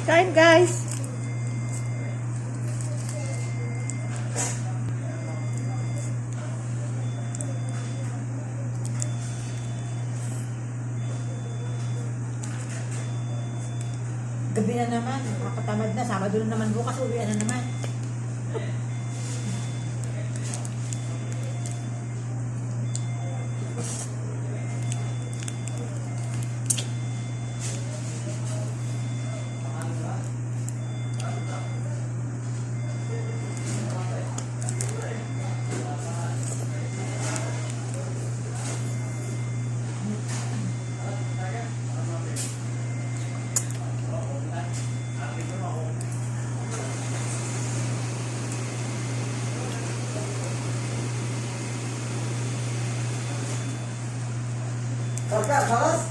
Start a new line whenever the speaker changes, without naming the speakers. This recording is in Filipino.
Kain guys.
Gabi na naman, nakakatamad na. Sabado na naman bukas, uwi na naman.
सरकार खलास